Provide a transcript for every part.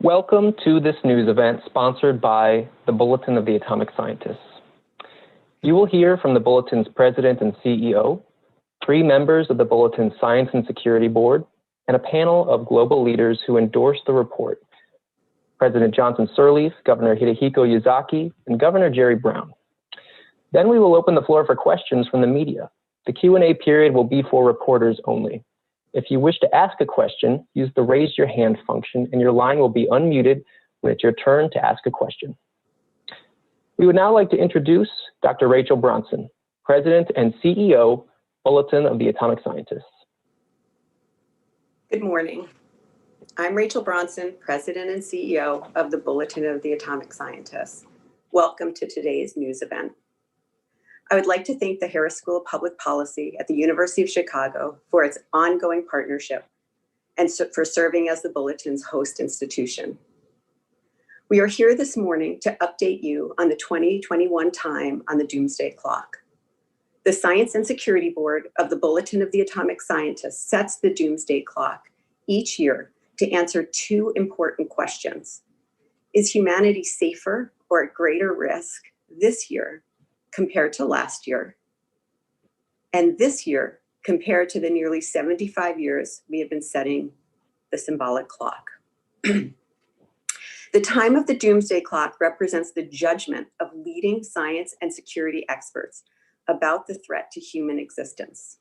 Welcome to this news event sponsored by the Bulletin of the Atomic Scientists. You will hear from the Bulletin's president and CEO, 3 members of the Bulletin's Science and Security Board, and a panel of global leaders who endorsed the report: President Johnson Sirleaf, Governor Hidehiko Yazaki, and Governor Jerry Brown. Then we will open the floor for questions from the media. The Q&A period will be for reporters only. If you wish to ask a question, use the raise your hand function and your line will be unmuted when it's your turn to ask a question. We would now like to introduce Dr. Rachel Bronson, President and CEO, Bulletin of the Atomic Scientists. Good morning. I'm Rachel Bronson, President and CEO of the Bulletin of the Atomic Scientists. Welcome to today's news event. I would like to thank the Harris School of Public Policy at the University of Chicago for its ongoing partnership and for serving as the Bulletin's host institution. We are here this morning to update you on the 2021 time on the Doomsday Clock. The Science and Security Board of the Bulletin of the Atomic Scientists sets the Doomsday Clock each year to answer 2 important questions. Is humanity safer or at greater risk this year compared to last year, and this year compared to the nearly 75 years we have been setting the symbolic clock? The time of the Doomsday Clock represents the judgment of leading science and security experts about the threat to human existence,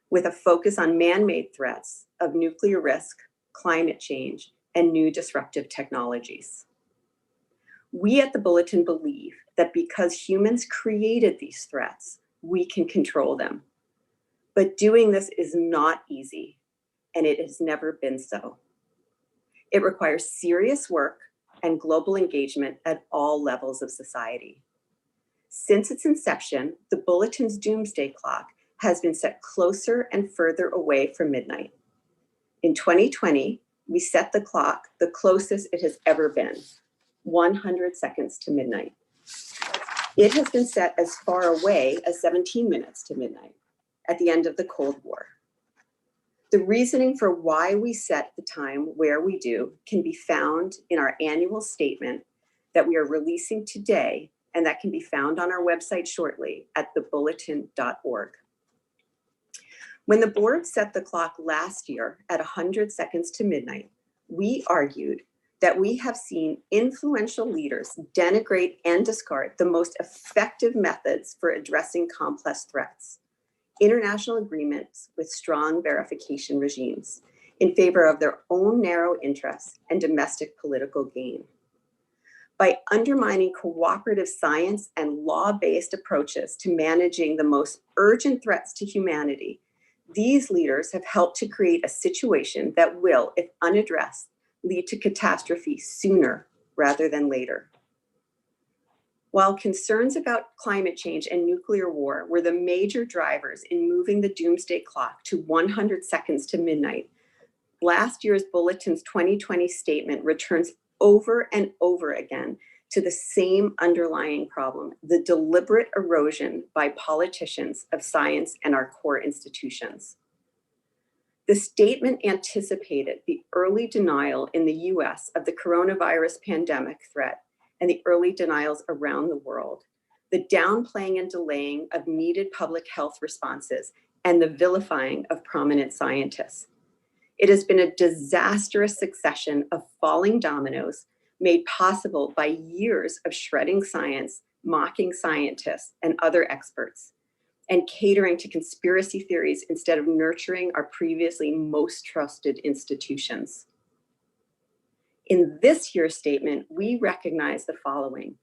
with a focus on man-made threats of nuclear risk, climate change, and new disruptive technologies. We at the Bulletin believe that because humans created these threats, we can control them. But doing this is not easy, and it has never been so. It requires serious work and global engagement at all levels of society. Since its inception, the Bulletin's Doomsday Clock has been set closer and further away from midnight. In 2020, we set the clock the closest it has ever been, 100 seconds to midnight. It has been set as far away as 17 minutes to midnight at the end of the Cold War. The reasoning for why we set the time where we do can be found in our annual statement that we are releasing today, and that can be found on our website shortly at thebulletin.org. When the board set the clock last year at 100 seconds to midnight, we argued that we have seen influential leaders denigrate and discard the most effective methods for addressing complex threats, international agreements with strong verification regimes, in favor of their own narrow interests and domestic political gain. By undermining cooperative science and law-based approaches to managing the most urgent threats to humanity, these leaders have helped to create a situation that will, if unaddressed, lead to catastrophe sooner rather than later. While concerns about climate change and nuclear war were the major drivers in moving the Doomsday Clock to 100 seconds to midnight, last year's Bulletin's 2020 statement returns over and over again to the same underlying problem: the deliberate erosion by politicians of science and our core institutions. The statement anticipated the early denial in the US of the coronavirus pandemic threat and the early denials around the world, the downplaying and delaying of needed public health responses, and the vilifying of prominent scientists. It has been a disastrous succession of falling dominoes made possible by years of shredding science, mocking scientists and other experts, and catering to conspiracy theories instead of nurturing our previously most trusted institutions. In this year's statement, we recognize the following.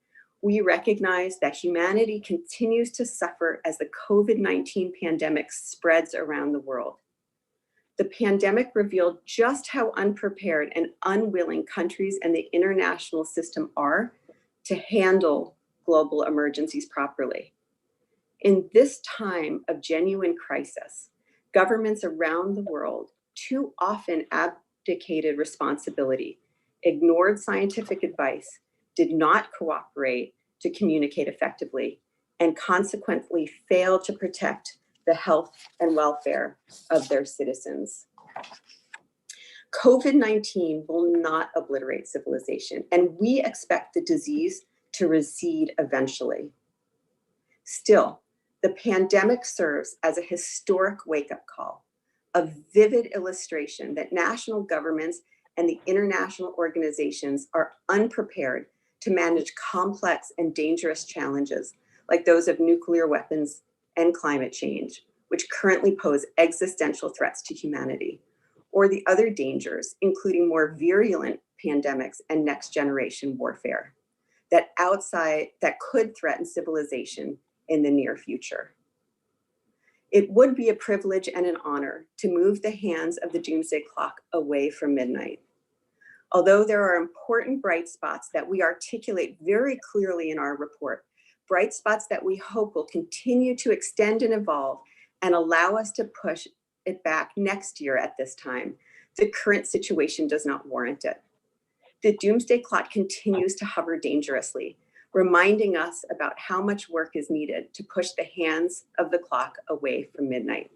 We recognize that humanity continues to suffer as the COVID-19 pandemic spreads around the world. The pandemic revealed just how unprepared and unwilling countries and the international system are to handle global emergencies properly. In this time of genuine crisis, governments around the world too often abdicated responsibility, ignored scientific advice, did not cooperate to communicate effectively, and consequently failed to protect the health and welfare of their citizens. COVID-19 will not obliterate civilization, and we expect the disease to recede eventually. Still, the pandemic serves as a historic wake-up call, a vivid illustration that national governments and the international organizations are unprepared to manage complex and dangerous challenges like those of nuclear weapons and climate change, which currently pose existential threats to humanity, or the other dangers, including more virulent pandemics and next generation warfare that could threaten civilization in the near future. It would be a privilege and an honor to move the hands of the doomsday clock away from midnight. Although there are important bright spots that we articulate very clearly in our report, bright spots that we hope will continue to extend and evolve and allow us to push it back next year at this time, the current situation does not warrant it. The doomsday clock continues to hover dangerously, reminding us about how much work is needed to push the hands of the clock away from midnight.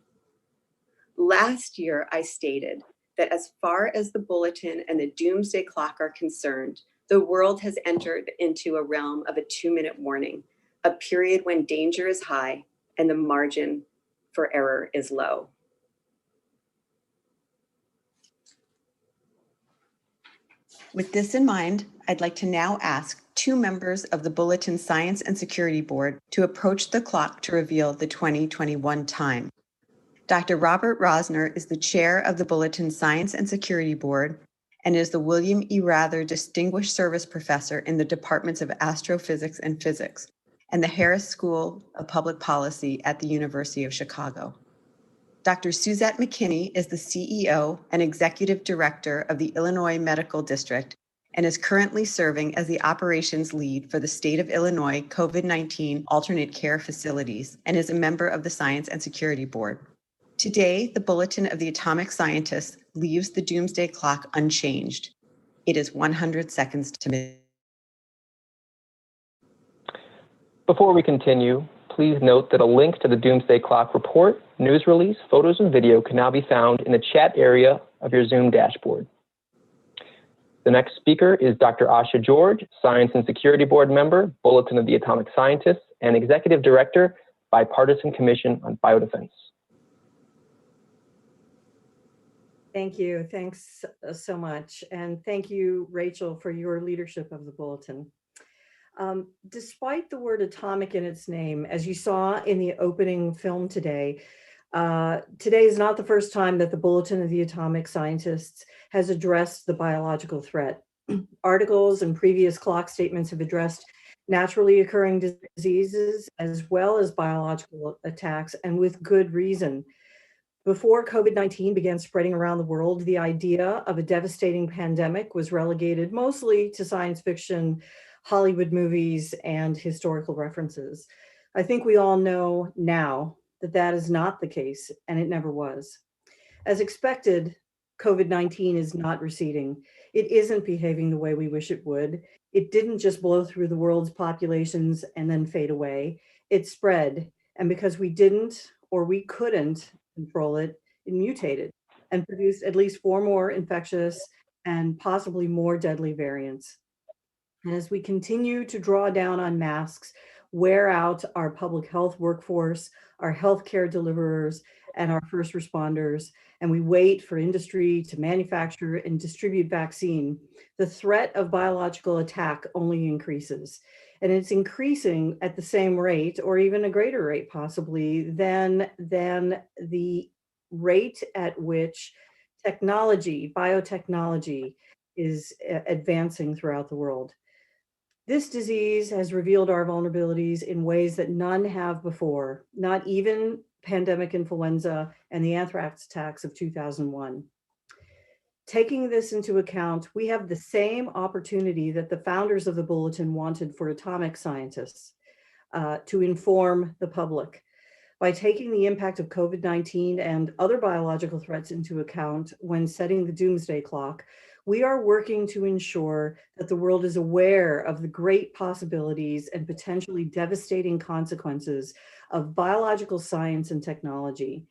Last year, I stated that as far as the bulletin and the doomsday clock are concerned, the world has entered into a realm of a 2-minute warning, a period when danger is high and the margin for error is low. With this in mind, I'd like to now ask 2 members of the Bulletin Science and Security Board to approach the clock to reveal the 2021 time. Dr. Robert Rosner is the chair of the Bulletin Science and Security Board and is the William E. Rather Distinguished Service Professor in the Departments of Astrophysics and Physics and the Harris School of Public Policy at the University of Chicago. Dr. Suzette McKinney is the CEO and Executive Director of the Illinois Medical District and is currently serving as the operations lead for the State of Illinois COVID-19 alternate care facilities and is a member of the Science and Security Board. Today, the Bulletin of the Atomic Scientists leaves the doomsday clock unchanged. It is 100 seconds to midnight. Before we continue, please note that a link to the Doomsday Clock report, news release, photos, and video can now be found in the chat area of your Zoom dashboard. The next speaker is Dr. Asha George, Science and Security Board member, Bulletin of the Atomic Scientists, and Executive Director, Bipartisan Commission on Biodefense. Thank you. Thanks so much. And thank you, Rachel, for your leadership of the Bulletin. Despite the word atomic in its name, as you saw in the opening film today, today is not the first time that the Bulletin of the Atomic Scientists has addressed the biological threat. Articles and previous clock statements have addressed naturally occurring diseases as well as biological attacks, and with good reason. Before COVID-19 began spreading around the world, the idea of a devastating pandemic was relegated mostly to science fiction, Hollywood movies, and historical references. I think we all know now that that is not the case, and it never was. As expected, COVID-19 is not receding. It isn't behaving the way we wish it would. It didn't just blow through the world's populations and then fade away. It spread, and because we didn't or we couldn't control it, it mutated and produced at least 4 more infectious and possibly more deadly variants. And as we continue to draw down on masks, wear out our public health workforce, our healthcare deliverers, and our first responders, and we wait for industry to manufacture and distribute vaccine, the threat of biological attack only increases. And it's increasing at the same rate, or even a greater rate possibly, than the rate at which technology, biotechnology, is advancing throughout the world. This disease has revealed our vulnerabilities in ways that none have before, not even pandemic influenza and the anthrax attacks of 2001. Taking this into account, we have the same opportunity that the founders of the Bulletin wanted for atomic scientists, to inform the public. By taking the impact of COVID-19 and other biological threats into account when setting the doomsday clock, we are working to ensure that the world is aware of the great possibilities and potentially devastating consequences of biological science and technology.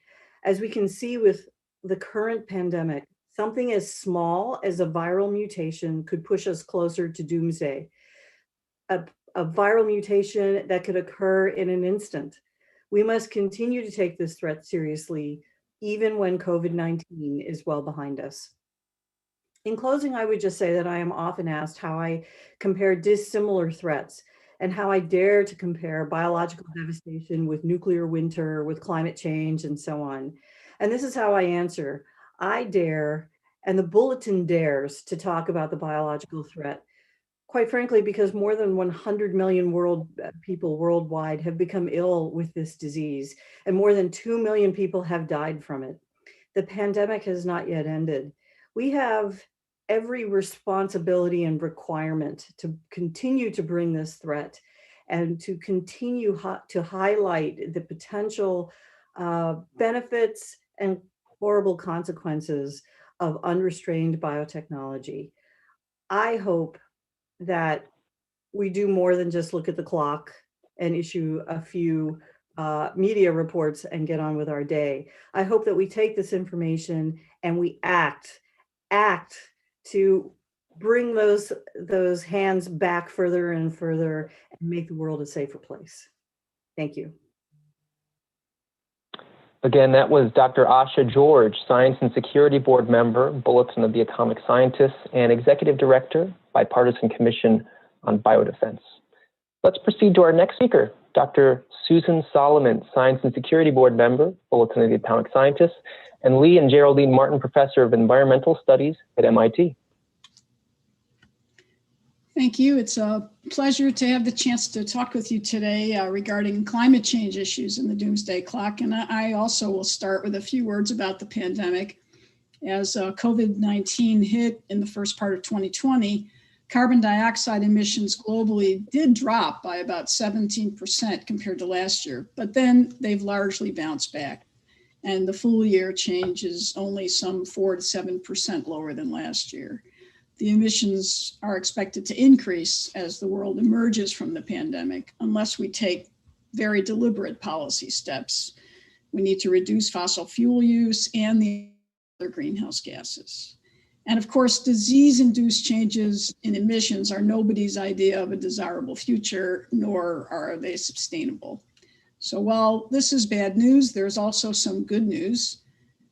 As we can see with the current pandemic, Something as small as a viral mutation could push us closer to doomsday. A viral mutation that could occur in an instant. We must continue to take this threat seriously, even when COVID-19 is well behind us. In closing, I would just say that I am often asked how I compare dissimilar threats and how I dare to compare biological devastation with nuclear winter, with climate change, and so on. And this is how I answer. I dare, and the bulletin dares, to talk about the biological threat. Quite frankly, because more than 100 million people worldwide have become ill with this disease, and more than 2 million people have died from it. The pandemic has not yet ended. We have every responsibility and requirement to continue to bring this threat and to continue to highlight the potential benefits and horrible consequences of unrestrained biotechnology. I hope that we do more than just look at the clock and issue a few media reports and get on with our day. I hope that we take this information and we act to bring those hands back further and further and make the world a safer place. Thank you. Again, that was Dr. Asha George, Science and Security Board member, Bulletin of the Atomic Scientists, and Executive Director, Bipartisan Commission on Biodefense. Let's proceed to our next speaker, Dr. Susan Solomon, Science and Security Board member, Bulletin of the Atomic Scientists, and Lee and Geraldine Martin Professor of Environmental Studies at MIT. Thank you. It's a pleasure to have the chance to talk with you today regarding climate change issues in the Doomsday Clock. And I also will start with a few words about the pandemic. As COVID-19 hit in the first part of 2020, carbon dioxide emissions globally did drop by about 17% compared to last year, but then they've largely bounced back. And the full year change is only some 4 to 7% lower than last year. The emissions are expected to increase as the world emerges from the pandemic, unless we take very deliberate policy steps. We need to reduce fossil fuel use and the other greenhouse gases. And of course, disease-induced changes in emissions are nobody's idea of a desirable future, nor are they sustainable. So while this is bad news, there's also some good news.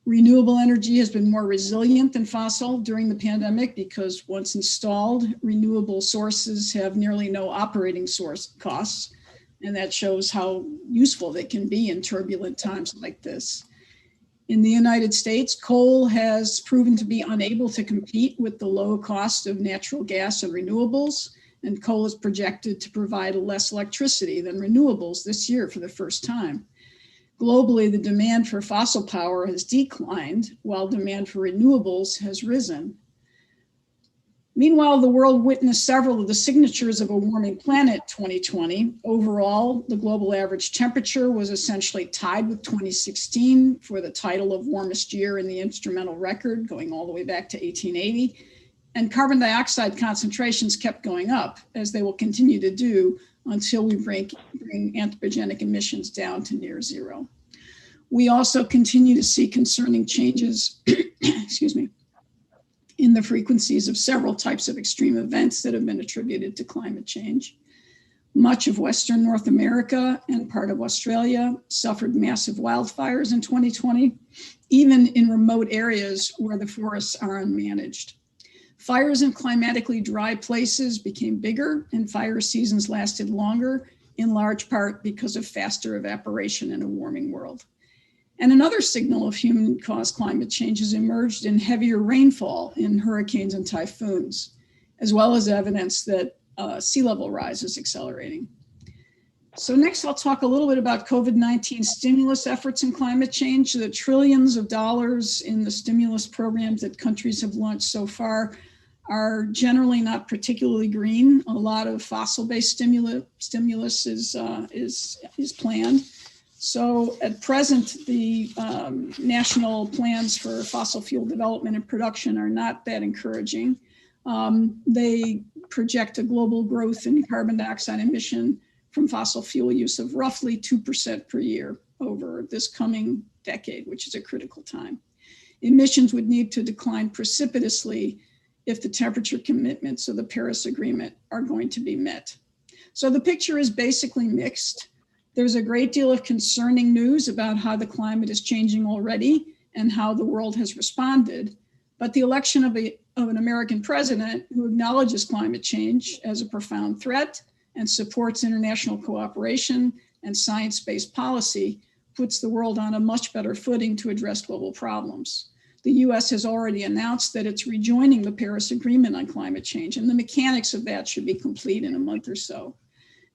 Renewable energy has been more resilient than fossil during the pandemic because once installed, renewable sources have nearly no operating source costs, and that shows how useful they can be in turbulent times like this. In the United States, coal has proven to be unable to compete with the low cost of natural gas and renewables, and coal is projected to provide less electricity than renewables this year for the first time. Globally, the demand for fossil power has declined while demand for renewables has risen. Meanwhile, the world witnessed several of the signatures of a warming planet 2020. Overall, the global average temperature was essentially tied with 2016 for the title of warmest year in the instrumental record, going all the way back to 1880. And carbon dioxide concentrations kept going up, as they will continue to do until we bring anthropogenic emissions down to near zero. We also continue to see concerning changes, excuse me, in the frequencies of several types of extreme events that have been attributed to climate change. Much of Western North America and part of Australia suffered massive wildfires in 2020, even in remote areas where the forests are unmanaged. Fires in climatically dry places became bigger and fire seasons lasted longer, in large part because of faster evaporation in a warming world. And another signal of human-caused climate change has emerged in heavier rainfall in hurricanes and typhoons, as well as evidence that sea level rise is accelerating. So next, I'll talk a little bit about COVID-19 stimulus efforts in climate change. The trillions of dollars in the stimulus programs that countries have launched so far are generally not particularly green. A lot of fossil-based stimulus is planned. So at present, the national plans for fossil fuel development and production are not that encouraging. They project a global growth in carbon dioxide emission from fossil fuel use of roughly 2% per year over this coming decade, which is a critical time. emissions would need to decline precipitously if the temperature commitments of the Paris Agreement are going to be met. So the picture is basically mixed. There's a great deal of concerning news about how the climate is changing already and how the world has responded. But the election of an American president who acknowledges climate change as a profound threat and supports international cooperation and science-based policy puts the world on a much better footing to address global problems. The US has already announced that it's rejoining the Paris Agreement on climate change, and the mechanics of that should be complete in a month or so.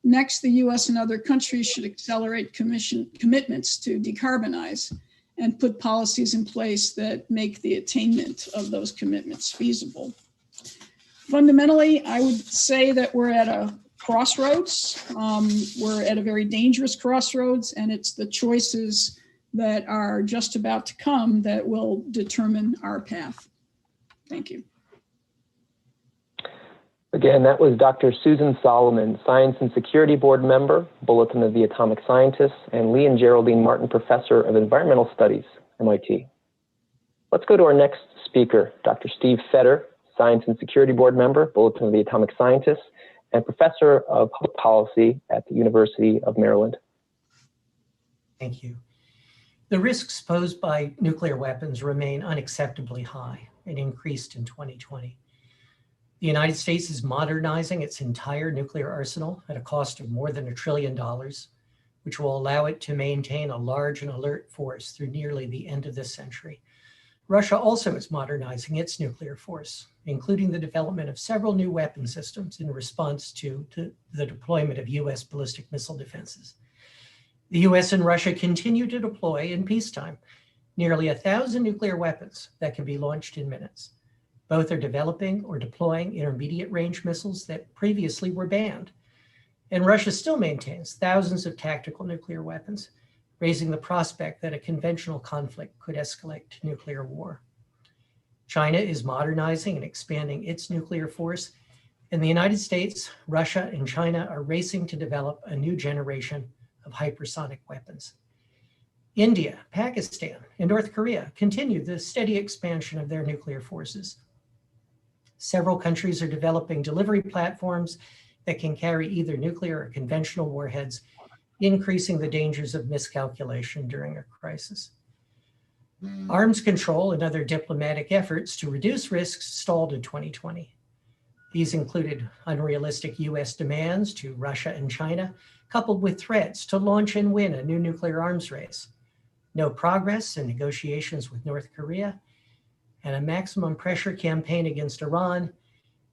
Next, the US and other countries should accelerate commitments to decarbonize and put policies in place that make the attainment of those commitments feasible. Fundamentally, I would say that we're at a crossroads. We're at a very dangerous crossroads, and it's the choices that are just about to come that will determine our path. Thank you. Again, that was Dr. Susan Solomon, Science and Security Board member, Bulletin of the Atomic Scientists, and Lee and Geraldine Martin, Professor of Environmental Studies, MIT. Let's go to our next speaker, Dr. Steve Fetter, Science and Security Board member, Bulletin of the Atomic Scientists, and Professor of Public Policy at the University of Maryland. Thank you. The risks posed by nuclear weapons remain unacceptably high and increased in 2020. The United States is modernizing its entire nuclear arsenal at a cost of more than $1 trillion, which will allow it to maintain a large and alert force through nearly the end of this century. Russia also is modernizing its nuclear force, including the development of several new weapon systems in response to the deployment of US ballistic missile defenses. The US and Russia continue to deploy in peacetime nearly 1,000 nuclear weapons that can be launched in minutes. Both are developing or deploying intermediate range missiles that previously were banned. And Russia still maintains thousands of tactical nuclear weapons, raising the prospect that a conventional conflict could escalate to nuclear war. China is modernizing and expanding its nuclear force, and the United States, Russia, and China are racing to develop a new generation of hypersonic weapons. India, Pakistan, and North Korea continue the steady expansion of their nuclear forces. Several countries are developing delivery platforms that can carry either nuclear or conventional warheads, increasing the dangers of miscalculation during a crisis. Arms control and other diplomatic efforts to reduce risks stalled in 2020. These included unrealistic US demands to Russia and China, coupled with threats to launch and win a new nuclear arms race, no progress in negotiations with North Korea, and a maximum pressure campaign against Iran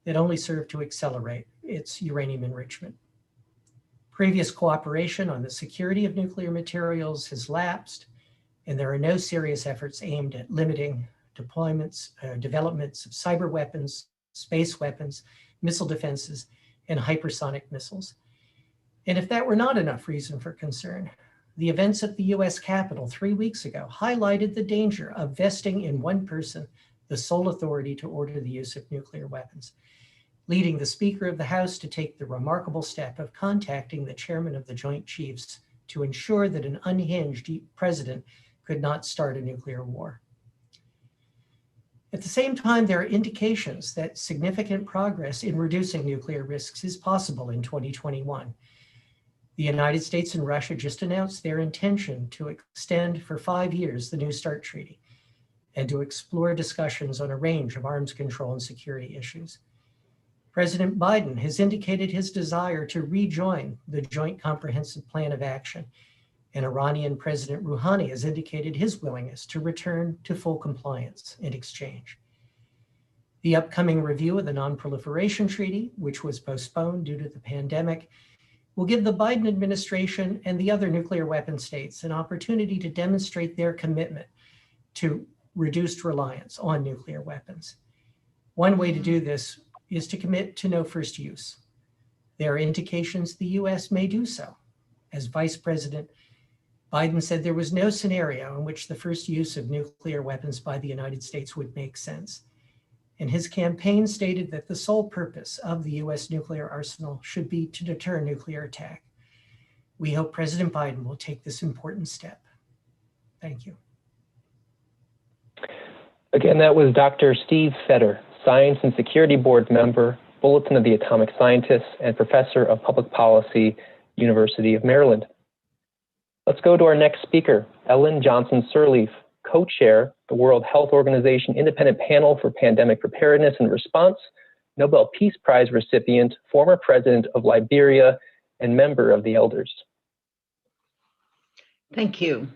that only served to accelerate its uranium enrichment. Previous cooperation on the security of nuclear materials has lapsed, and there are no serious efforts aimed at limiting developments of cyber weapons, space weapons, missile defenses, and hypersonic missiles. And if that were not enough reason for concern, the events at the US Capitol 3 weeks ago highlighted the danger of vesting in one person the sole authority to order the use of nuclear weapons, leading the Speaker of the House to take the remarkable step of contacting the chairman of the Joint Chiefs to ensure that an unhinged president could not start a nuclear war. At the same time, there are indications that significant progress in reducing nuclear risks is possible in 2021. The United States and Russia just announced their intention to extend for 5 years the New START Treaty and to explore discussions on a range of arms control and security issues. President Biden has indicated his desire to rejoin the Joint Comprehensive Plan of Action, and Iranian President Rouhani has indicated his willingness to return to full compliance and exchange. The upcoming review of the Non-Proliferation Treaty, which was postponed due to the pandemic, will give the Biden administration and the other nuclear weapon states an opportunity to demonstrate their commitment to reduced reliance on nuclear weapons. One way to do this is to commit to no first use. There are indications the US may do so. As Vice President Biden said there was no scenario in which the first use of nuclear weapons by the United States would make sense. And his campaign stated that the sole purpose of the US nuclear arsenal should be to deter nuclear attack. We hope President Biden will take this important step. Thank you. Again, that was Dr. Steve Fetter, Science and Security Board member, Bulletin of the Atomic Scientists, and Professor of Public Policy, University of Maryland. Let's go to our next speaker, Ellen Johnson-Sirleaf, co-chair, the World Health Organization Independent Panel for Pandemic Preparedness and Response, Nobel Peace Prize recipient, former president of Liberia, and member of the Elders. Thank you.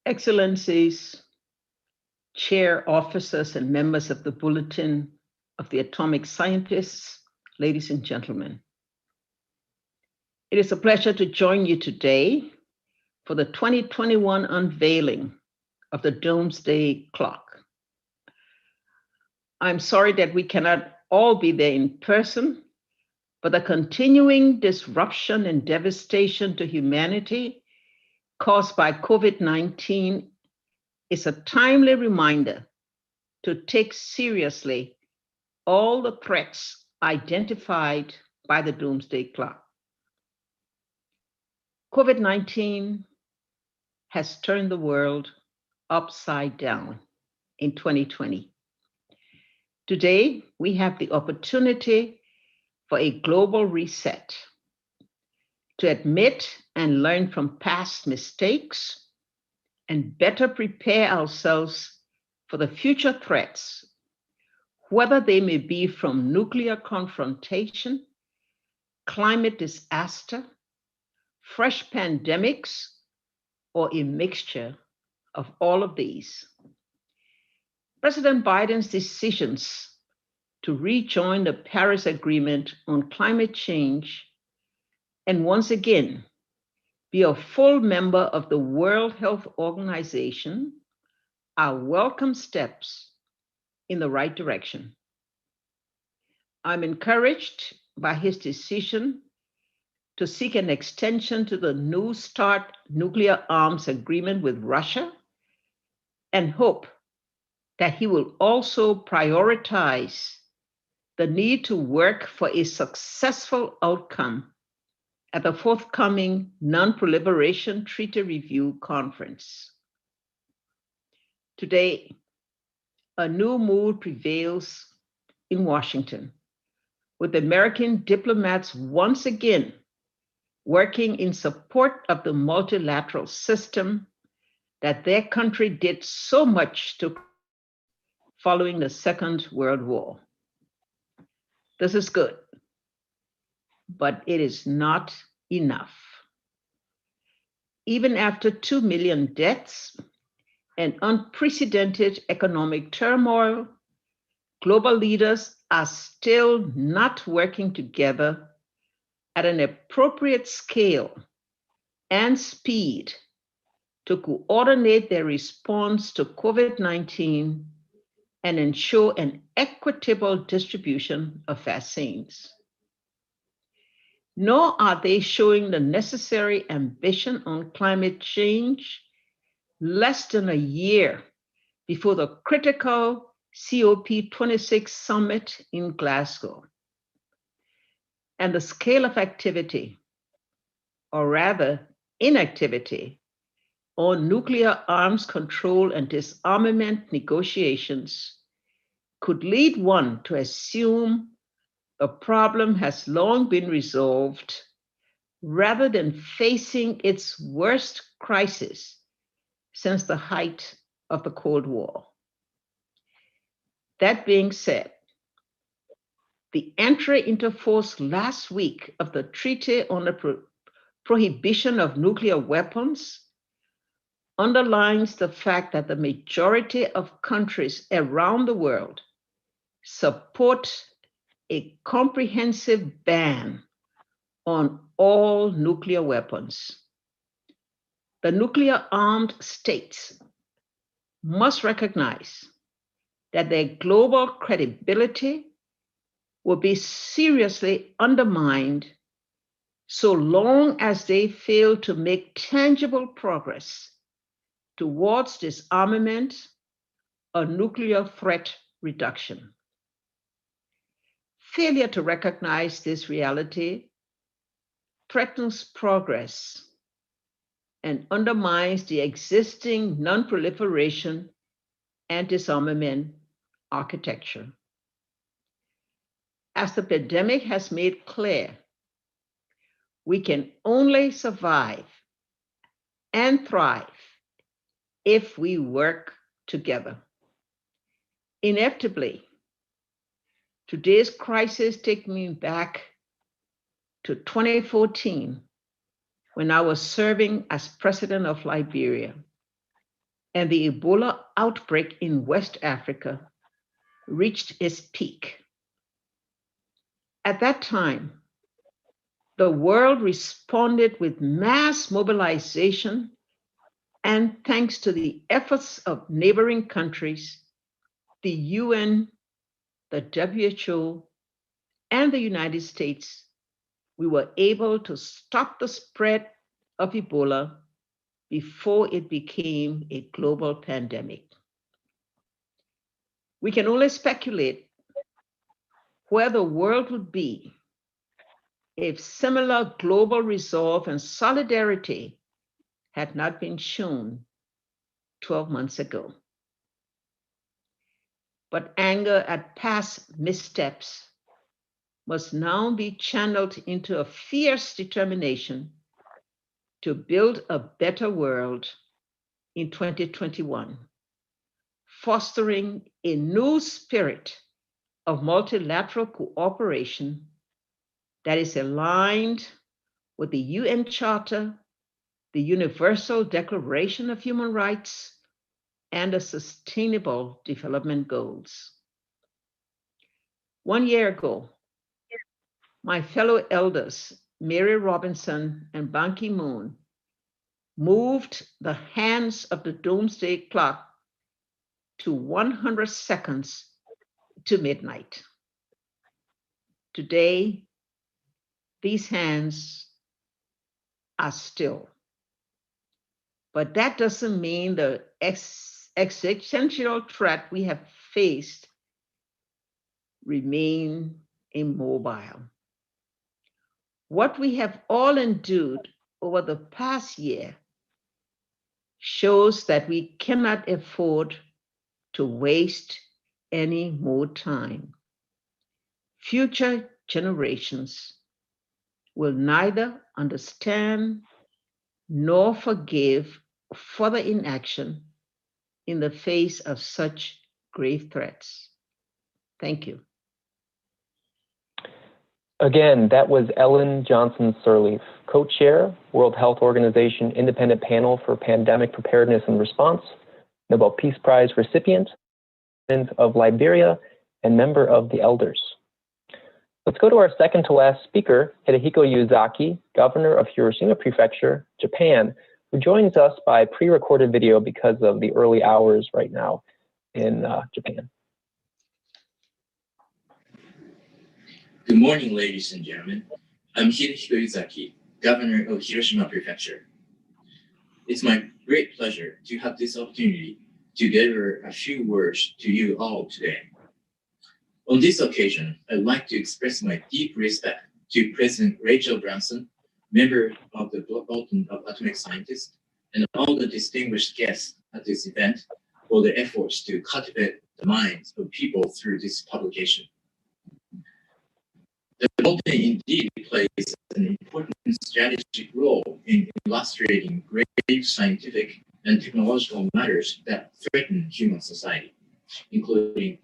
Excellencies, chair officers, and members of the Bulletin of the Atomic Scientists, ladies and gentlemen. It is a pleasure to join you today for the 2021 unveiling of the Doomsday Clock. I'm sorry that we cannot all be there in person, but the continuing disruption and devastation to humanity caused by COVID-19 is a timely reminder to take seriously all the threats identified by the Doomsday Clock. COVID-19 has turned the world upside down in 2020. Today, we have the opportunity for a global reset, to admit and learn from past mistakes and better prepare ourselves for the future threats, whether they may be from nuclear confrontation, climate disaster, fresh pandemics, or a mixture of all of these. President Biden's decisions to rejoin the Paris Agreement on climate change and once again be a full member of the World Health Organization are welcome steps in the right direction. I'm encouraged by his decision to seek an extension to the New START nuclear arms agreement with Russia and hope that he will also prioritize the need to work for a successful outcome at the forthcoming Non-Proliferation Treaty Review Conference. Today, a new mood prevails in Washington, with American diplomats once again working in support of the multilateral system that their country did so much to following the Second World War. This is good, but it is not enough. Even after 2 million deaths and unprecedented economic turmoil, global leaders are still not working together at an appropriate scale and speed to coordinate their response to COVID-19 and ensure an equitable distribution of vaccines. Nor are they showing the necessary ambition on climate change less than a year before the critical COP26 summit in Glasgow. And the scale of activity, or rather inactivity, on nuclear arms control and disarmament negotiations could lead one to assume the problem has long been resolved rather than facing its worst crisis since the height of the Cold War. That being said, the entry into force last week of the Treaty on the Prohibition of Nuclear Weapons underlines the fact that the majority of countries around the world support a comprehensive ban on all nuclear weapons. The nuclear-armed states must recognize that their global credibility will be seriously undermined so long as they fail to make tangible progress towards disarmament or nuclear threat reduction. Failure to recognize this reality threatens progress and undermines the existing non-proliferation and disarmament architecture. As the pandemic has made clear, we can only survive and thrive if we work together. Inevitably, today's crisis takes me back to 2014 when I was serving as president of Liberia and the Ebola outbreak in West Africa reached its peak. At that time, the world responded with mass mobilization, and thanks to the efforts of neighboring countries, the UN, the WHO, and the United States, we were able to stop the spread of Ebola before it became a global pandemic. We can only speculate where the world would be if similar global resolve and solidarity had not been shown 12 months ago. But anger at past missteps must now be channeled into a fierce determination to build a better world in 2021, fostering a new spirit of multilateral cooperation that is aligned with the UN Charter, the Universal Declaration of Human Rights, and the Sustainable Development Goals. 1 year ago, my fellow elders, Mary Robinson and Ban Ki-moon, moved the hands of the Doomsday clock to 100 seconds to midnight. Today, these hands are still. But that doesn't mean the existential threat we have faced remain immobile. What we have all endured over the past year shows that we cannot afford to waste any more time. Future generations will neither understand nor forgive further inaction in the face of such grave threats. Thank you. Again, that was Ellen Johnson-Sirleaf, co-chair, World Health Organization Independent Panel for Pandemic Preparedness and Response, Nobel Peace Prize recipient of Liberia, and member of the Elders. Let's go to our second to last speaker, Hidehiko Yuzaki, Governor of Hiroshima Prefecture, Japan, who joins us by pre-recorded video because of the early hours right now in Japan. Good morning, ladies and gentlemen. I'm Hidehiko Yuzaki, Governor of Hiroshima Prefecture. It's my great pleasure to have this opportunity to deliver a few words to you all today. On this occasion, I'd like to express my deep respect to President Rachel Branson, member of the Bulletin of Atomic Scientists, and all the distinguished guests at this event for their efforts to cultivate the minds of people through this publication. The bulletin indeed plays an important strategic role in illustrating grave scientific and technological matters that threaten human society, including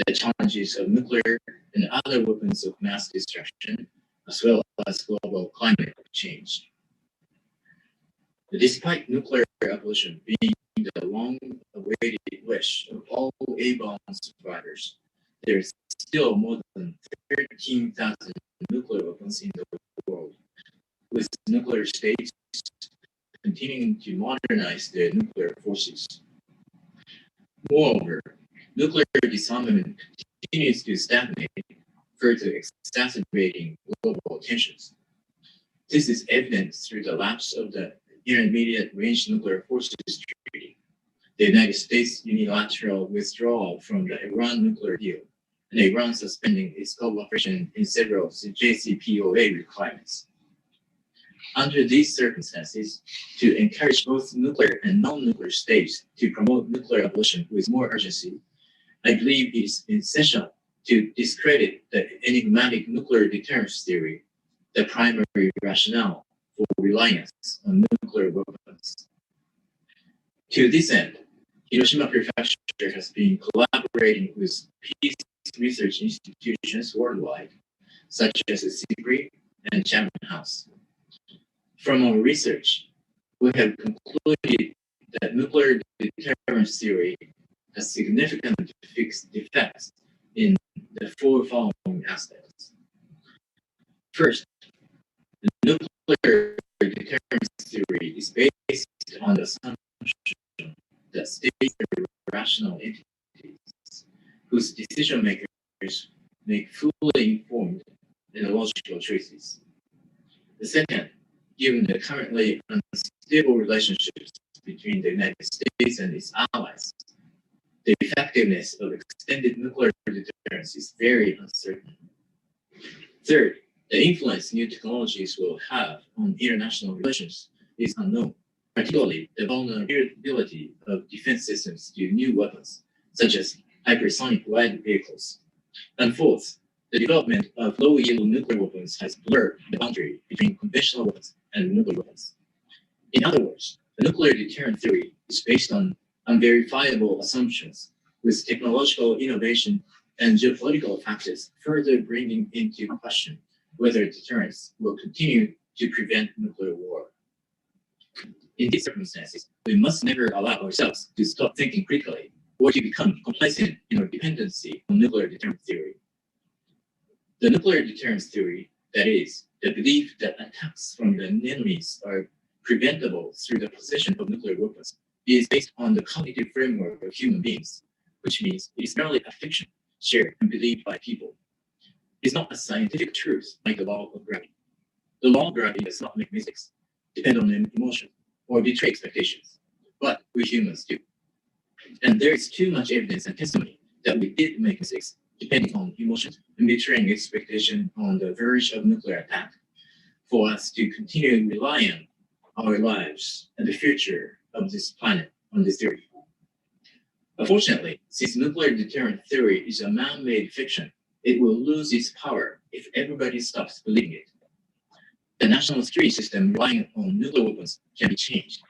the challenges of nuclear and other weapons of mass destruction, as well as global climate change. Despite nuclear abolition being the long-awaited wish of all A-bomb survivors, there is still more than 13,000 nuclear weapons in the world, with nuclear states continuing to modernize their nuclear forces. Moreover, nuclear disarmament continues to stagnate, further exacerbating global tensions. This is evident through the lapse of the Intermediate Range Nuclear Forces Treaty, the United States' unilateral withdrawal from the Iran nuclear deal, and Iran suspending its cooperation in several JCPOA requirements. Under these circumstances, to encourage both nuclear and non-nuclear states to promote nuclear abolition with more urgency, I believe it is essential to discredit the enigmatic nuclear deterrence theory, the primary rationale for reliance on nuclear weapons. To this end, Hiroshima Prefecture has been collaborating with peace research institutions worldwide, such as the CIPRI and Chatham House. From our research, we have concluded that nuclear deterrence theory has significant defects in the four following aspects. First, the nuclear deterrence theory is based on the assumption that states are rational entities whose decision makers make fully informed and logical choices. The second, given the currently unstable relationships between the United States and its allies, the effectiveness of extended nuclear deterrence is very uncertain. Third, the influence new technologies will have on international relations is unknown, particularly the vulnerability of defense systems to new weapons, such as hypersonic glide vehicles. And fourth, the development of low-yield nuclear weapons has blurred the boundary between conventional weapons and nuclear weapons. In other words, the nuclear deterrent theory is based on unverifiable assumptions, with technological innovation and geopolitical factors further bringing into question whether deterrence will continue to prevent nuclear war. In these circumstances, we must never allow ourselves to stop thinking critically or to become complacent in our dependency on nuclear deterrence theory. The nuclear deterrence theory, that is, the belief that attacks from the enemies are preventable through the possession of nuclear weapons, is based on the cognitive framework of human beings, which means it is merely a fiction shared and believed by people. It's not a scientific truth like the law of gravity. The law of gravity does not make mistakes, depend on emotion, or betray expectations, but we humans do. And there is too much evidence and testimony that we did make mistakes, depending on emotions and betraying expectation on the verge of nuclear attack, for us to continue relying our lives and the future of this planet on this theory. Unfortunately, since nuclear deterrent theory is a man-made fiction, it will lose its power if everybody stops believing it. The national security system relying on nuclear weapons can be changed,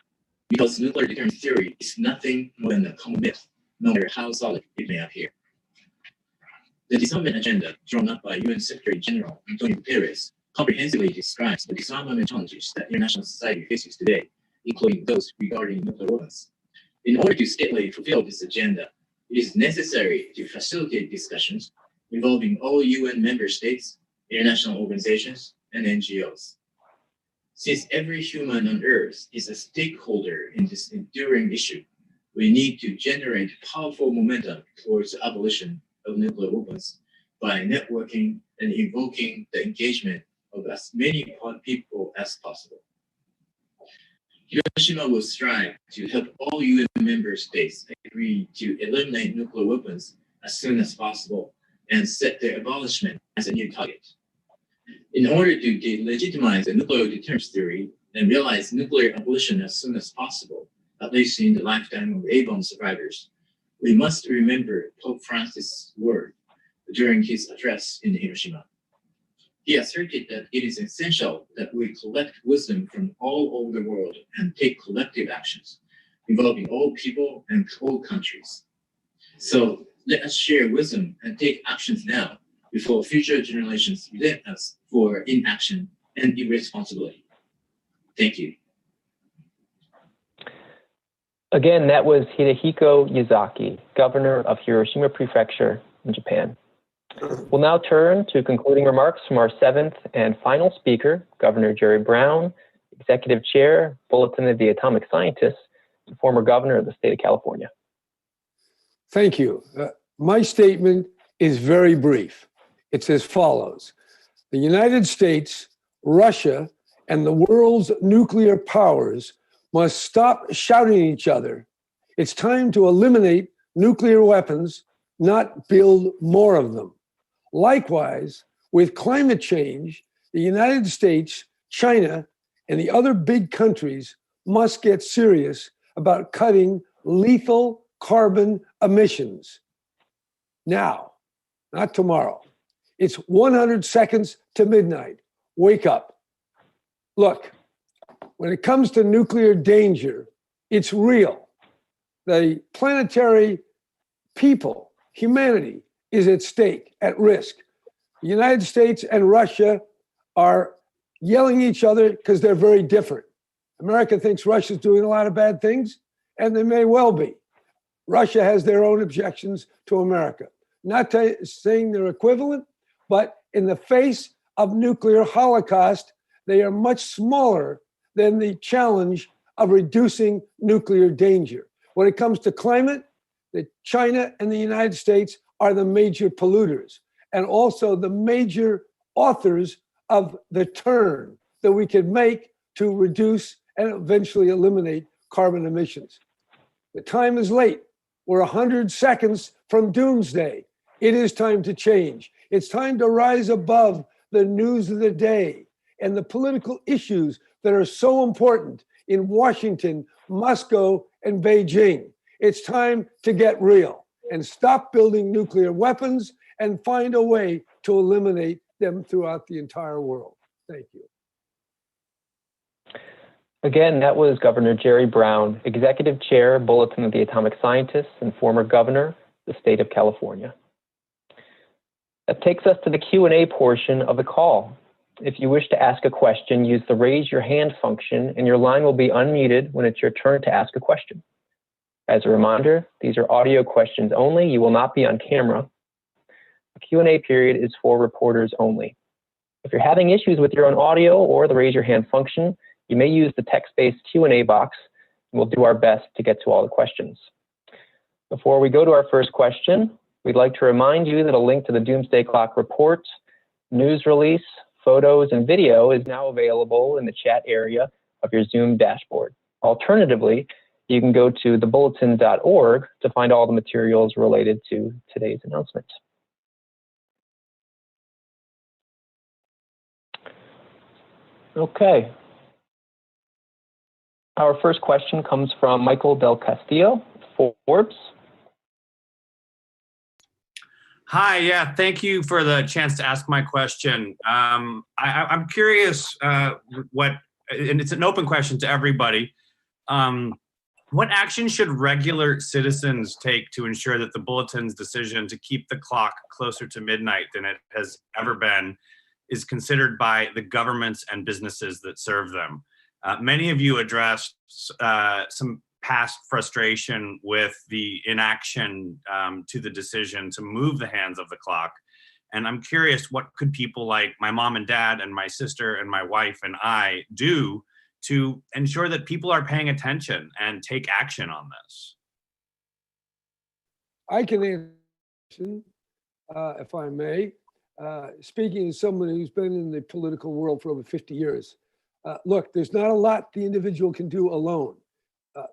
because nuclear deterrent theory is nothing more than a common myth, no matter how solid it may appear. The disarmament agenda drawn up by UN Secretary General Antonio Guterres comprehensively describes the disarmament challenges that international society faces today, including those regarding nuclear weapons. In order to steadily fulfill this agenda, it is necessary to facilitate discussions involving all UN member states, international organizations, and NGOs. Since every human on Earth is a stakeholder in this enduring issue, we need to generate powerful momentum towards the abolition of nuclear weapons by networking and invoking the engagement of as many people as possible. Hiroshima will strive to help all UN member states agree to eliminate nuclear weapons as soon as possible and set their abolishment as a new target. In order to delegitimize the nuclear deterrence theory and realize nuclear abolition as soon as possible, at least in the lifetime of A-bomb survivors, we must remember Pope Francis' word during his address in Hiroshima. He asserted that it is essential that we collect wisdom from all over the world and take collective actions involving all people and all countries. So let us share wisdom and take actions now before future generations blame us for inaction and irresponsibility. Thank you. Again, that was Hidehiko Yazaki, governor of Hiroshima Prefecture in Japan. We'll now turn to concluding remarks from our seventh and final speaker, Governor Jerry Brown, Executive Chair, Bulletin of the Atomic Scientists, and former governor of the state of California. Thank you. My statement is very brief. It's as follows. The United States, Russia, and the world's nuclear powers must stop shouting at each other. It's time to eliminate nuclear weapons, not build more of them. Likewise, with climate change, the United States, China, and the other big countries must get serious about cutting lethal carbon emissions now, not tomorrow. It's 100 seconds to midnight. Wake up. Look, when it comes to nuclear danger, it's real. The planetary people, humanity, is at stake, at risk. The United States and Russia are yelling at each other because they're very different. America thinks Russia's doing a lot of bad things, and they may well be. Russia has their own objections to America. Not saying they're equivalent, but in the face of nuclear holocaust, they are much smaller than the challenge of reducing nuclear danger. When it comes to climate, China and the United States are the major polluters and also the major authors of the turn that we could make to reduce and eventually eliminate carbon emissions. The time is late. We're 100 seconds from doomsday. It is time to change. It's time to rise above the news of the day and the political issues that are so important in Washington, Moscow, and Beijing. It's time to get real and stop building nuclear weapons and find a way to eliminate them throughout the entire world. Thank you. Again, that was Governor Jerry Brown, Executive Chair, Bulletin of the Atomic Scientists, and former Governor of the state of California. That takes us to the Q&A portion of the call. If you wish to ask a question, use the raise your hand function and your line will be unmuted when it's your turn to ask a question. As a reminder, these are audio questions only. You will not be on camera. The Q&A period is for reporters only. If you're having issues with your own audio or the raise your hand function, you may use the text-based Q&A box, and we'll do our best to get to all the questions. Before we go to our first question, we'd like to remind you that a link to the Doomsday Clock report, news release, photos, and video is now available in the chat area of your Zoom dashboard. Alternatively, you can go to thebulletin.org to find all the materials related to today's announcement. Okay. Our first question comes from Michael Del Castillo, Forbes. Hi, yeah, thank you for the chance to ask my question. I'm curious and it's an open question to everybody. What action should regular citizens take to ensure that the Bulletin's decision to keep the clock closer to midnight than it has ever been is considered by the governments and businesses that serve them? Many of you addressed some past frustration with the inaction to the decision to move the hands of the clock. And I'm curious, what could people like my mom and dad and my sister and my wife and I do to ensure that people are paying attention and take action on this? I can answer, if I may. Speaking as someone who's been in the political world for over 50 years, look, there's not a lot the individual can do alone.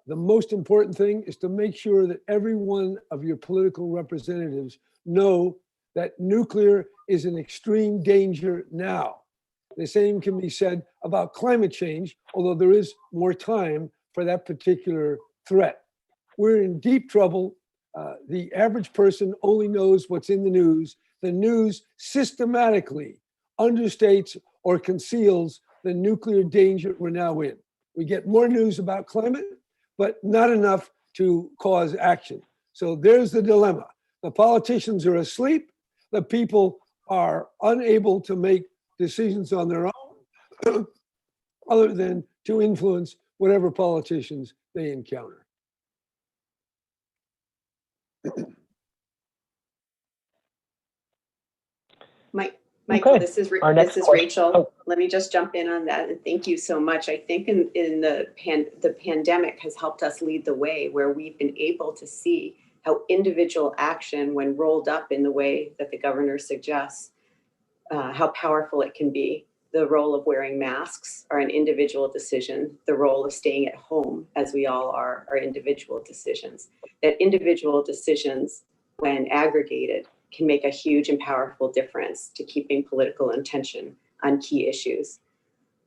The most important thing is to make sure that every one of your political representatives know that nuclear is an extreme danger now. The same can be said about climate change, although there is more time for that particular threat. We're in deep trouble. The average person only knows what's in the news. The news systematically understates or conceals the nuclear danger we're now in. We get more news about climate, but not enough to cause action. So there's the dilemma. The politicians are asleep. The people are unable to make decisions on their own other than to influence whatever politicians they encounter. Michael, Okay. this is question. Rachel. Oh. Let me just jump in on that, and thank you so much. I think in the pandemic has helped us lead the way, where we've been able to see how individual action, when rolled up in the way that the governor suggests, how powerful it can be. The role of wearing masks are an individual decision. The role of staying at home, as we all are individual decisions. That individual decisions, when aggregated, can make a huge and powerful difference to keeping political intention on key issues.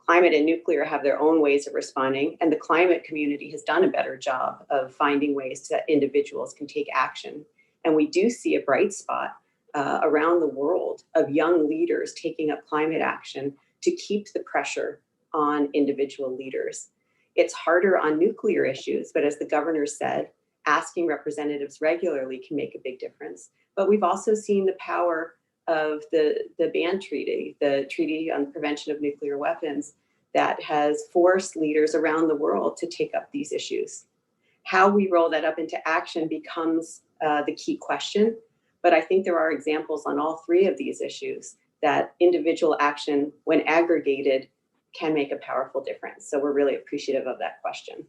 Climate and nuclear have their own ways of responding, and the climate community has done a better job of finding ways that individuals can take action. And we do see a bright spot around the world of young leaders taking up climate action to keep the pressure on individual leaders. It's harder on nuclear issues, but as the governor said, asking representatives regularly can make a big difference. But we've also seen the power of the ban treaty, the Treaty on Prevention of Nuclear Weapons, that has forced leaders around the world to take up these issues. How we roll that up into action becomes the key question. But I think there are examples on all three of these issues that individual action, when aggregated, can make a powerful difference. So we're really appreciative of that question.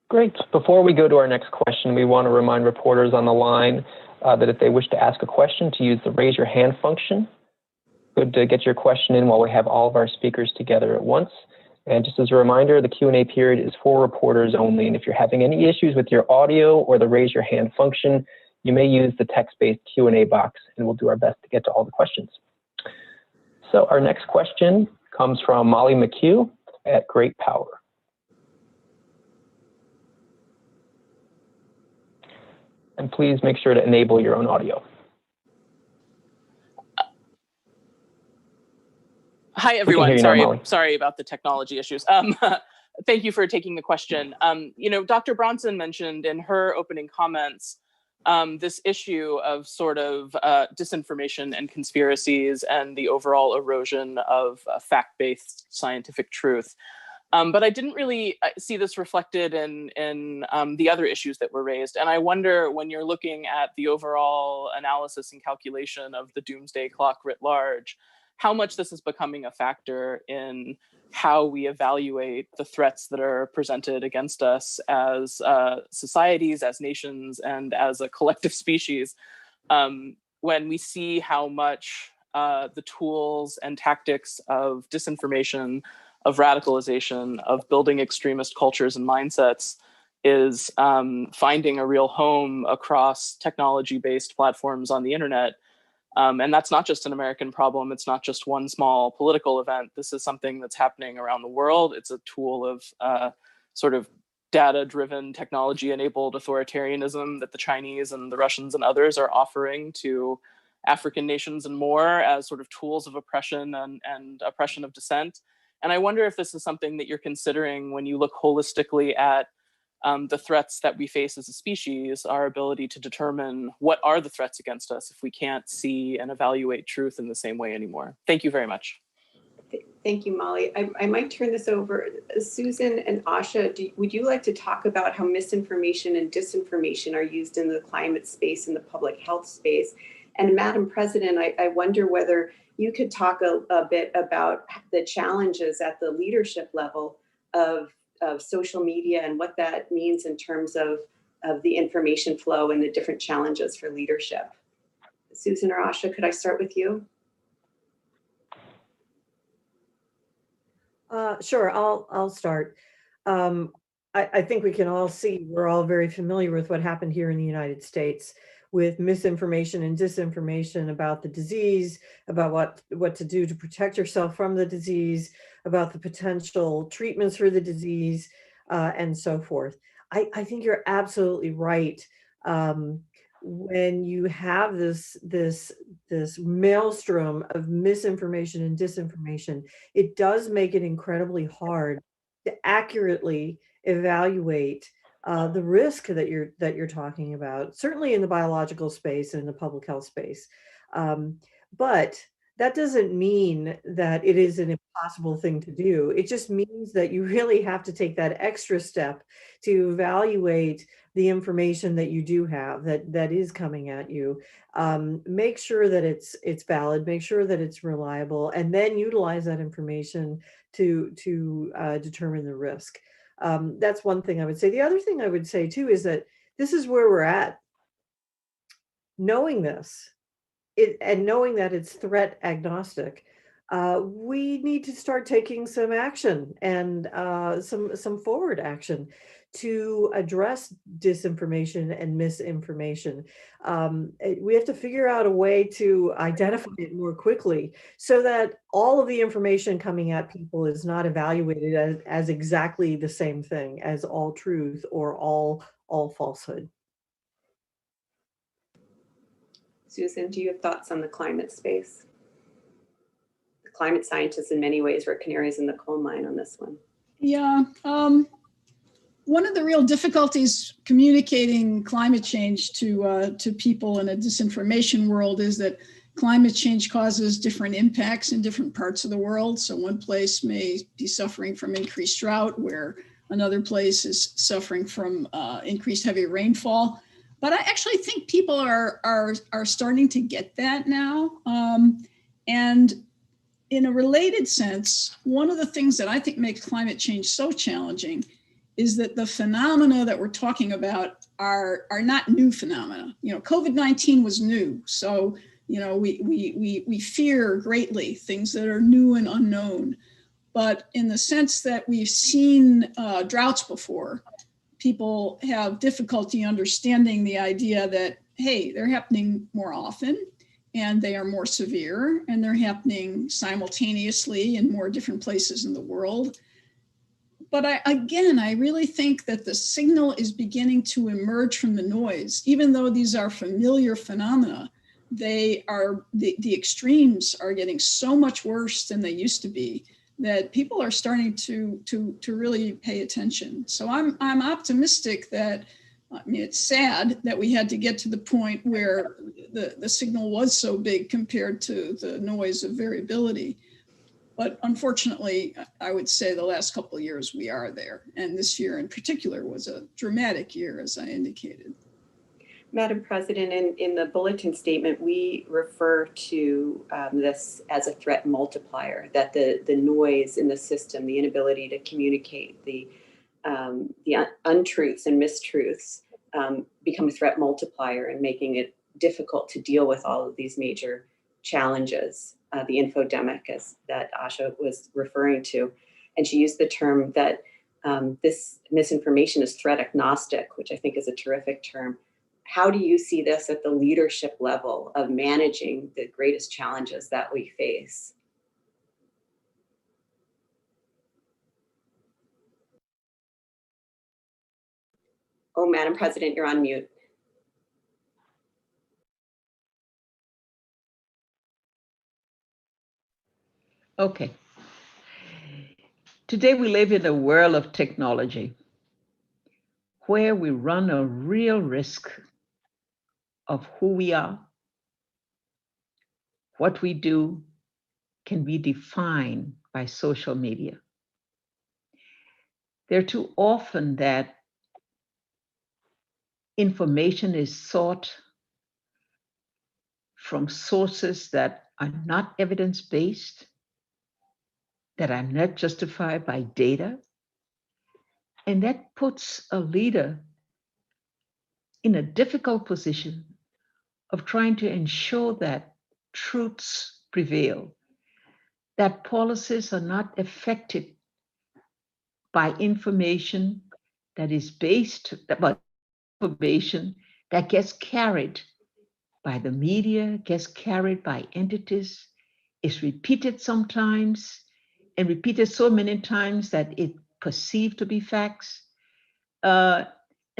Great. Before we go to our next question, we want to remind reporters on the line that if they wish to ask a question, to use the raise your hand function. Good to get your question in while we have all of our speakers together at once. And just as a reminder, the Q&A period is for reporters only. And if you're having any issues with your audio or the raise your hand function, you may use the text-based Q&A box, and we'll do our best to get to all the questions. So our next question comes from Molly McHugh at Great Power. And please make sure to enable your own audio. Hi, everyone. Now, sorry about the technology issues. Thank you for taking the question. You know, Dr. Bronson mentioned in her opening comments this issue of sort of disinformation and conspiracies and the overall erosion of fact-based scientific truth. But I didn't really see this reflected in the other issues that were raised. And I wonder, when you're looking at the overall analysis and calculation of the doomsday clock writ large, how much this is becoming a factor in how we evaluate the threats that are presented against us as societies, as nations, and as a collective species, when we see how much the tools and tactics of disinformation, of radicalization, of building extremist cultures and mindsets is finding a real home across technology-based platforms on the internet. And that's not just an American problem. It's not just one small political event. This is something that's happening around the world. It's a tool of sort of data-driven, technology-enabled authoritarianism that the Chinese and the Russians and others are offering to African nations and more as sort of tools of oppression and oppression of dissent. And I wonder if this is something that you're considering when you look holistically at the threats that we face as a species, our ability to determine what are the threats against us if we can't see and evaluate truth in the same way anymore. Thank you very much. Thank you, Molly. I might turn this over. Susan and Asha, would you like to talk about how misinformation and disinformation are used in the climate space and the public health space? And Madam President, I wonder whether you could talk a bit about the challenges at the leadership level of social media and what that means in terms of the information flow and the different challenges for leadership. Susan or Asha, could I start with you? Sure, I'll start. I think we can all see, we're all very familiar with what happened here in the United States with misinformation and disinformation about the disease, about what to do to protect yourself from the disease, about the potential treatments for the disease, and so forth. I think you're absolutely right. When you have this maelstrom of misinformation and disinformation, it does make it incredibly hard to accurately evaluate the risk that you're talking about, certainly in the biological space and in the public health space. But that doesn't mean that it is an impossible thing to do. It just means that you really have to take that extra step to evaluate the information that you do have that is coming at you. Make sure that it's valid, make sure that it's reliable, and then utilize that information to determine the risk. That's one thing I would say. The other thing I would say too is that this is where we're at. Knowing this, and knowing that it's threat agnostic, we need to start taking some action and some forward action to address disinformation and misinformation. We have to figure out a way to identify it more quickly so that all of the information coming at people is not evaluated as exactly the same thing as all truth or all falsehood. Susan, do you have thoughts on the climate space? The climate scientists in many ways were canaries in the coal mine on this one. Yeah. One of the real difficulties communicating climate change to people in a disinformation world is that climate change causes different impacts in different parts of the world. So one place may be suffering from increased drought, where another place is suffering from increased heavy rainfall. But I actually think people are starting to get that now. And in a related sense, one of the things that I think makes climate change so challenging is that the phenomena that we're talking about are not new phenomena. You know, COVID-19 was new. So, you know, we fear greatly things that are new and unknown. But in the sense that we've seen droughts before, people have difficulty understanding the idea that, hey, they're happening more often and they are more severe and they're happening simultaneously in more different places in the world. But I really think that the signal is beginning to emerge from the noise. Even though these are familiar phenomena, the extremes are getting so much worse than they used to be that people are starting to really pay attention. So I'm optimistic that, I mean, it's sad that we had to get to the point where the signal was so big compared to the noise of variability. But unfortunately, I would say the last couple of years we are there. And this year in particular was a dramatic year, as I indicated. Madam President, in the bulletin statement, we refer to this as a threat multiplier, that the noise in the system, the inability to communicate, the untruths and mistruths become a threat multiplier and making it difficult to deal with all of these major challenges, the infodemic as that Asha was referring to. And she used the term that this misinformation is threat agnostic, which I think is a terrific term. How do you see this at the leadership level of managing the greatest challenges that we face? Oh, Madam President, you're on mute. Okay. Today we live in a world of technology where we run a real risk of who we are, what we do can be defined by social media. There are too often that information is sought from sources that are not evidence-based, that are not justified by data, and that puts a leader in a difficult position of trying to ensure that truths prevail, that policies are not affected by information that is based, about information that gets carried by the media, gets carried by entities, is repeated sometimes, and repeated so many times that it's perceived to be facts. And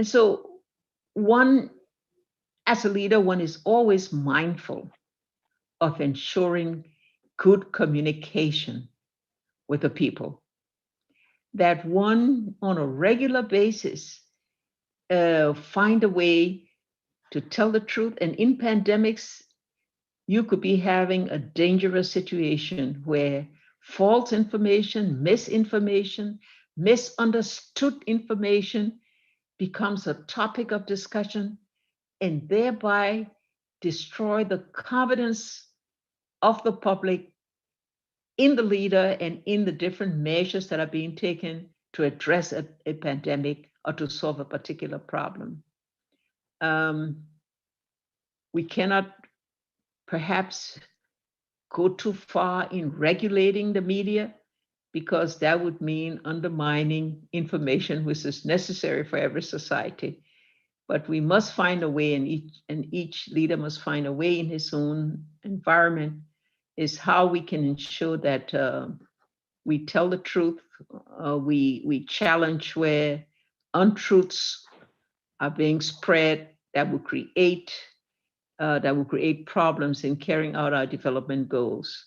so one, as a leader, one is always mindful of ensuring good communication with the people. That one, on a regular basis, find a way to tell the truth. And in pandemics, you could be having a dangerous situation where false information, misinformation, misunderstood information becomes a topic of discussion and thereby destroy the confidence of the public in the leader and in the different measures that are being taken to address a pandemic or to solve a particular problem. We cannot perhaps go too far in regulating the media, because that would mean undermining information which is necessary for every society. But we must find a way, and each leader must find a way in his own environment, is how we can ensure that we tell the truth, we challenge where untruths are being spread that will create problems in carrying out our development goals.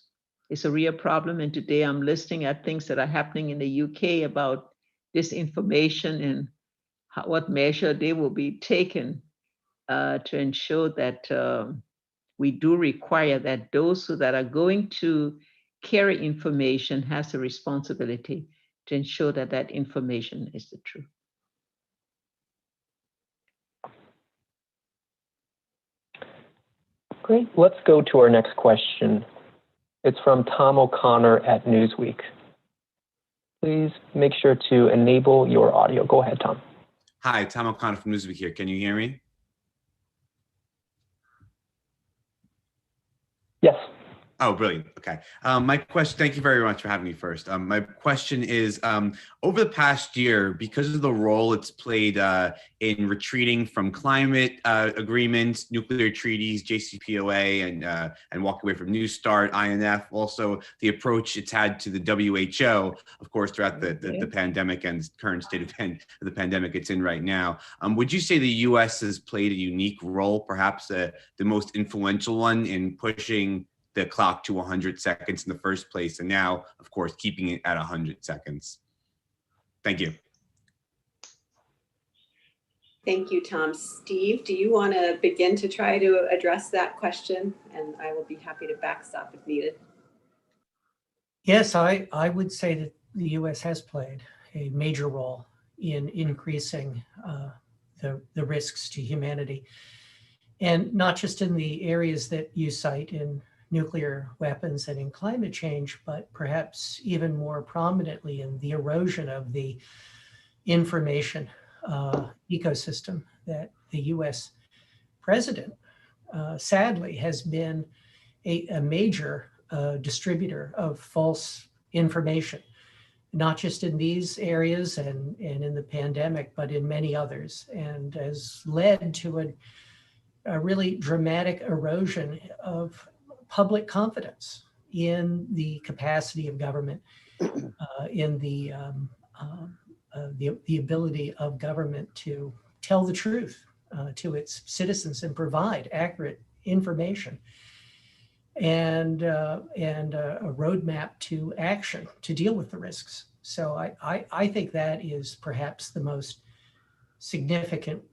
It's a real problem, and today I'm listening at things that are happening in the UK about disinformation and what measure they will be taken to ensure that we do require that those that are going to carry information has a responsibility to ensure that that information is the truth. Great. Let's go to our next question. It's from Tom O'Connor at Newsweek. Please make sure to enable your audio. Go ahead, Tom. Hi, Tom O'Connor from Newsweek here. Can you hear me? Yes. Oh, brilliant. Okay. My question, thank you very much for having me first. My question is, over the past year, because of the role it's played in retreating from climate agreements, nuclear treaties, JCPOA, and walking away from New START, INF, also the approach it's had to the WHO, of course, throughout the pandemic and current state of the pandemic it's in right now. Would you say the US has played a unique role, perhaps the most influential one, in pushing the clock to 100 seconds in the first place, and now, of course, keeping it at 100 seconds? Thank you. Thank you, Tom. Steve, do you want to begin to try to address that question? And I will be happy to backstop if needed. Yes, I would say that the U.S. has played a major role in increasing the risks to humanity. And not just in the areas that you cite in nuclear weapons and in climate change, but perhaps even more prominently in the erosion of the information ecosystem that the US president, sadly, has been a major distributor of false information, not just in these areas and in the pandemic, but in many others, and has led to a really dramatic erosion of public confidence in the capacity of government, in the ability of government to tell the truth to its citizens and provide accurate information, and a roadmap to action to deal with the risks. So I think that is perhaps the most significant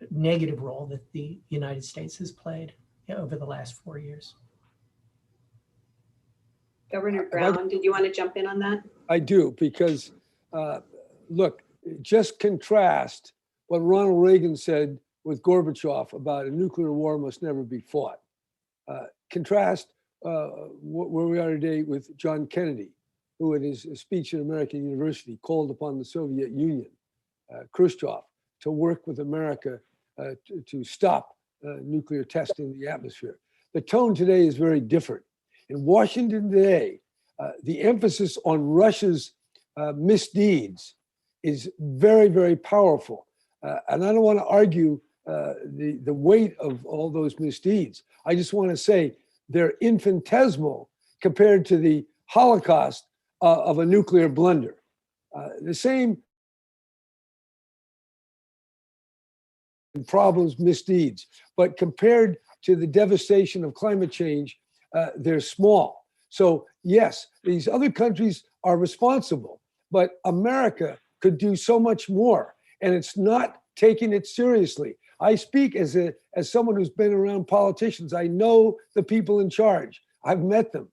negative role that the United States has played over the last 4 years. Governor Brown, did you want to jump in on that? I do, because look, just contrast what Ronald Reagan said with Gorbachev about a nuclear war must never be fought. Contrast where we are today with John Kennedy, who in his speech at American University called upon the Soviet Union, Khrushchev, to work with America to stop nuclear testing in the atmosphere. The tone today is very different. In Washington today, the emphasis on Russia's misdeeds is very, very powerful. And I don't want to argue the weight of all those misdeeds. I just want to say they're infinitesimal compared to the Holocaust of a nuclear blunder. The same problems, misdeeds, but compared to the devastation of climate change, they're small. So yes, these other countries are responsible, but America could do so much more, and it's not taking it seriously. I speak as someone who's been around politicians. I know the people in charge. I've met them.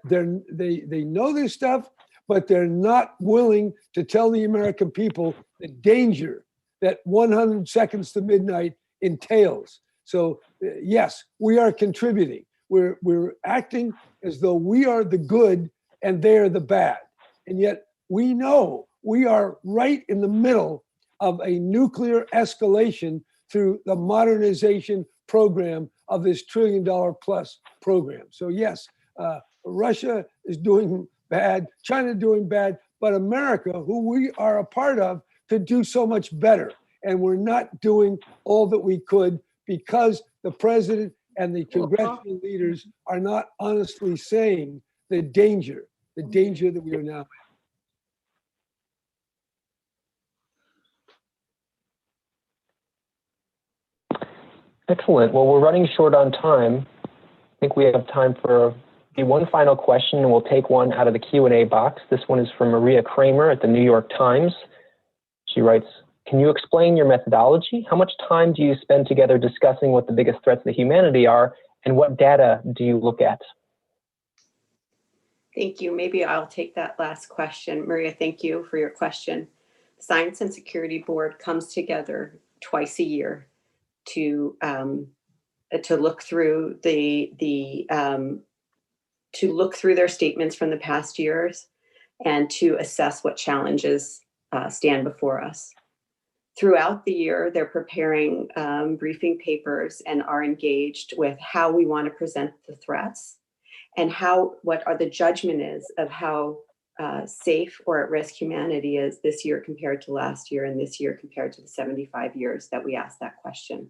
They know this stuff, but they're not willing to tell the American people the danger that 100 seconds to midnight entails. So yes, we are contributing. We're acting as though we are the good and they're the bad. And yet we know we are right in the middle of a nuclear escalation through the modernization program of this $1 trillion+ program. So yes, Russia is doing bad, China doing bad, but America, who we are a part of, could do so much better. And we're not doing all that we could because the president and the congressional leaders are not honestly saying the danger that we are now in. Excellent. Well, we're running short on time. I think we have time for one final question, and we'll take one out of the Q&A box. This one is from Maria Kramer at the New York Times. She writes, can you explain your methodology? How much time do you spend together discussing what the biggest threats to humanity are, and what data do you look at? Thank you. Maybe I'll take that last question. Maria, thank you for your question. The Science and Security Board comes together twice a year to look through their statements from the past years and to assess what challenges stand before us. Throughout the year, they're preparing briefing papers and are engaged with how we want to present the threats and what the judgment is of how safe or at risk humanity is this year compared to last year and this year compared to the 75 years that we asked that question.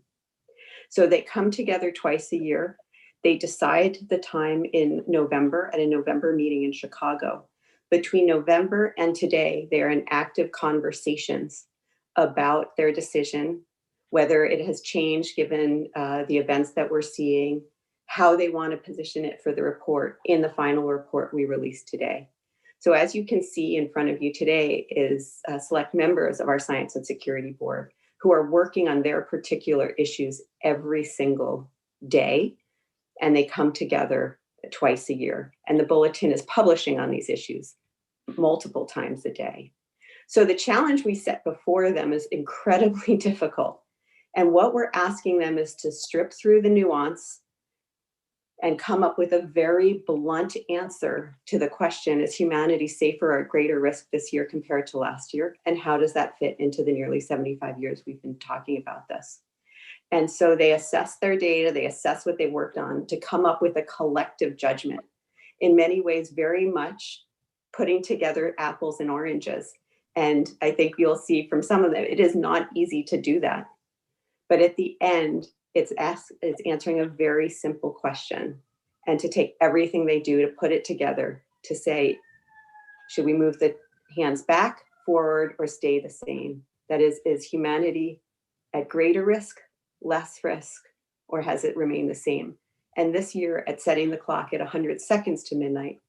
So they come together twice a year. They decide the time in November at a November meeting in Chicago. Between November and today, they're in active conversations about their decision, whether it has changed given the events that we're seeing, how they want to position it for the report in the final report we released today. So as you can see in front of you today is select members of our Science and Security Board who are working on their particular issues every single day, and they come together twice a year. And the bulletin is publishing on these issues multiple times a day. So the challenge we set before them is incredibly difficult. And what we're asking them is to strip through the nuance and come up with a very blunt answer to the question, is humanity safer or at greater risk this year compared to last year? And how does that fit into the nearly 75 years we've been talking about this? And so they assess their data, they assess what they worked on to come up with a collective judgment. In many ways, very much putting together apples and oranges. And I think you'll see from some of them, it is not easy to do that. But at the end, it's answering a very simple question, and to take everything they do to put it together to say, should we move the hands back, forward, or stay the same? That is humanity at greater risk, less risk, or has it remained the same? And this year, at setting the clock at 100 seconds to midnight,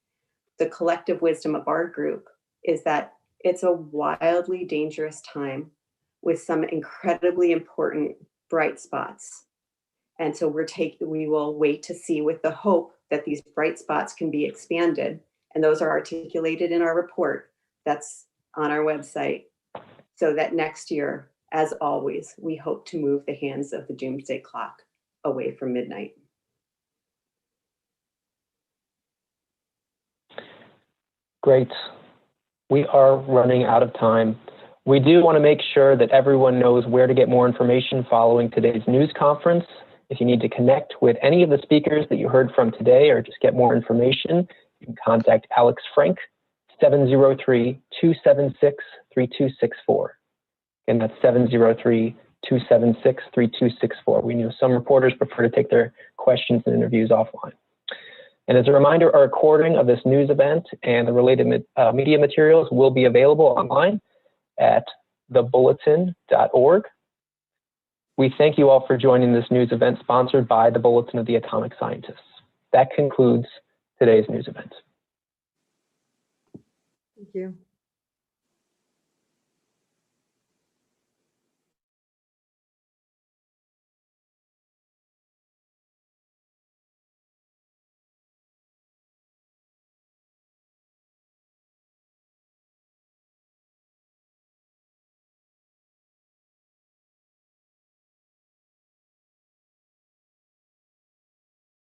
the collective wisdom of our group is that it's a wildly dangerous time with some incredibly important bright spots. And so we will wait to see, with the hope that these bright spots can be expanded. And those are articulated in our report that's on our website. So that next year, as always, we hope to move the hands of the doomsday clock away from midnight. Great. We are running out of time. We do want to make sure that everyone knows where to get more information following today's news conference. If you need to connect with any of the speakers that you heard from today or just get more information, you can contact Alex Frank, 703-276-3264. And that's 703-276-3264. We know some reporters prefer to take their questions and interviews offline. And as a reminder, a recording of this news event and the related media materials will be available online at thebulletin.org. We thank you all for joining this news event sponsored by the Bulletin of the Atomic Scientists. That concludes today's news event. Thank you.